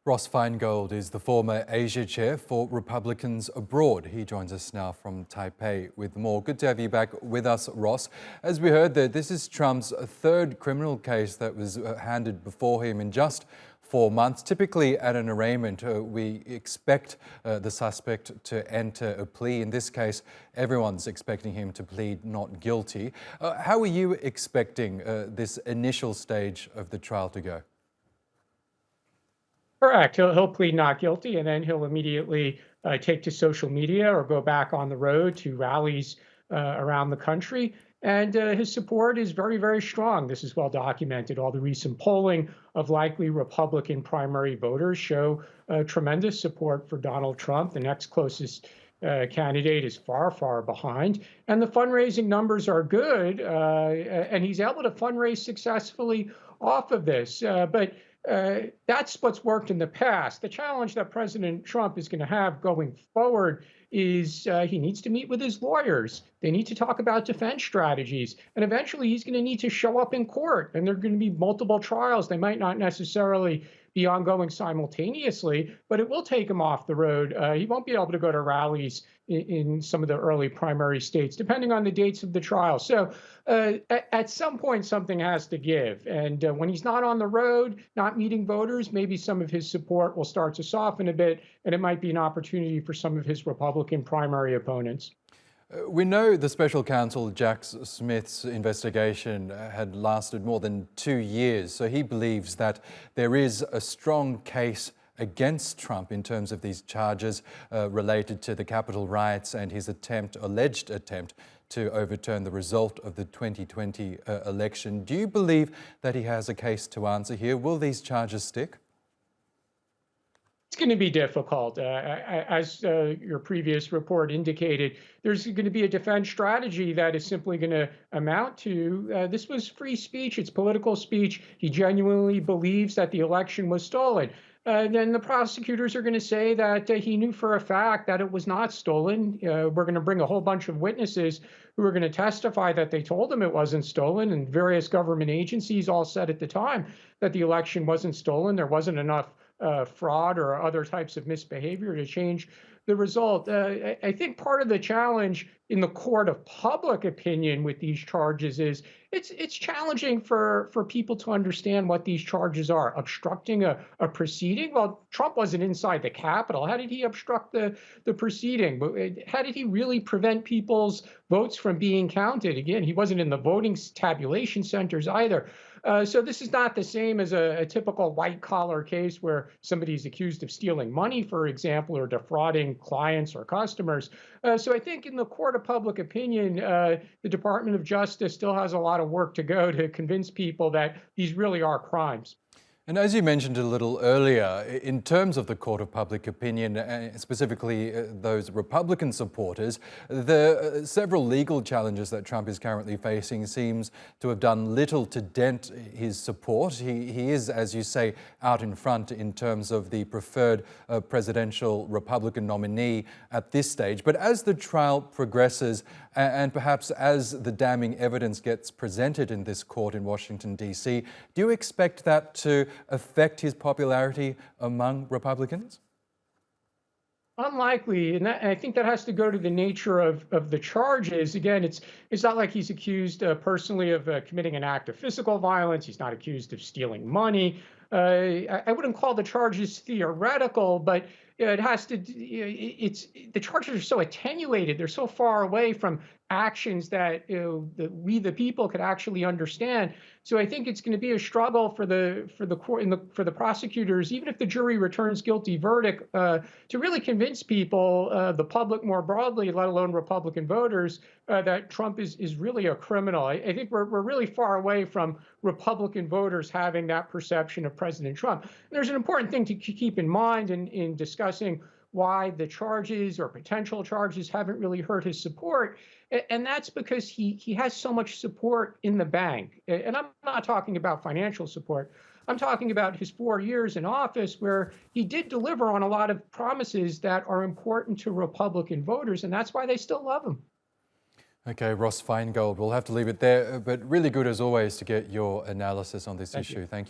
Ross Feingold is the former Asia chair for Republicans abroad. He joins us now from Taipei with more. Good to have you back with us, Ross. As we heard there, this is Trump's third criminal case that was handed before him in just 4 months. Typically at an arraignment, we expect the suspect to enter a plea. In this case, everyone's expecting him to plead not guilty. How are you expecting this initial stage of the trial to go? Correct. He'll plead not guilty, and then he'll immediately take to social media or go back on the road to rallies around the country. And his support is very, very strong. This is well documented. All the recent polling of likely Republican primary voters show tremendous support for Donald Trump. The next closest candidate is far, far behind. And the fundraising numbers are good, and he's able to fundraise successfully off of this. But that's what's worked in the past. The challenge that President Trump is going to have going forward is he needs to meet with his lawyers. They need to talk about defense strategies. And eventually he's going to need to show up in court. And there are going to be multiple trials. They might not necessarily be ongoing simultaneously, but it will take him off the road. He won't be able to go to rallies in some of the early primary states, depending on the dates of the trial. So at some point, something has to give. And when he's not on the road, not meeting voters, maybe some of his support will start to soften a bit, and it might be an opportunity for some of his Republican primary opponents. We know the special counsel Jack Smith's investigation had lasted more than 2 years, so he believes that there is a strong case against Trump in terms of these charges related to the Capitol riots and his alleged attempt to overturn the result of the 2020 election. Do you believe that he has a case to answer here? Will these charges stick? It's going to be difficult. As your previous report indicated, there's going to be a defense strategy that is simply going to amount to this was free speech. It's political speech. He genuinely believes that the election was stolen. Then the prosecutors are going to say that he knew for a fact that it was not stolen. We're going to bring a whole bunch of witnesses who are going to testify that they told him it wasn't stolen, and various government agencies all said at the time that the election wasn't stolen. There wasn't enough fraud or other types of misbehavior to change the result. I think part of the challenge in the court of public opinion with these charges is it's challenging for people to understand what these charges are. Obstructing a proceeding? Well, Trump wasn't inside the Capitol. How did he obstruct the proceeding? But how did he really prevent people's votes from being counted? Again, he wasn't in the voting tabulation centers either. So this is not the same as a typical white-collar case where somebody's accused of stealing money, for example, or defrauding clients or customers. So I think in the court of public opinion, the Department of Justice still has a lot of work to go to convince people that these really are crimes. And as you mentioned a little earlier, in terms of the court of public opinion, specifically those Republican supporters, the several legal challenges that Trump is currently facing seems to have done little to dent his support. He is, as you say, out in front in terms of the preferred presidential Republican nominee at this stage. But as the trial progresses, and perhaps as the damning evidence gets presented in this court in Washington, D.C., do you expect that to affect his popularity among Republicans? Unlikely, and I think that has to go to the nature of the charges. Again, it's not like he's accused personally of committing an act of physical violence. He's not accused of stealing money. I wouldn't call the charges theoretical, but it has to. The charges are so attenuated. They're so far away from actions that we the people could actually understand. So I think it's going to be a struggle for the court for the prosecutors, even if the jury returns guilty verdict, to really convince people, the public more broadly, let alone Republican voters, that Trump is really a criminal. I think we're really far away from Republican voters having that perception of President Trump. And there's an important thing to keep in mind in discussing why the charges or potential charges haven't really hurt his support. And that's because he has so much support in the bank. And I'm not talking about financial support. I'm talking about his 4 years in office where he did deliver on a lot of promises that are important to Republican voters, and that's why they still love him. Okay, Ross Feingold, we'll have to leave it there, but really good as always to get your analysis on this issue. Thank you.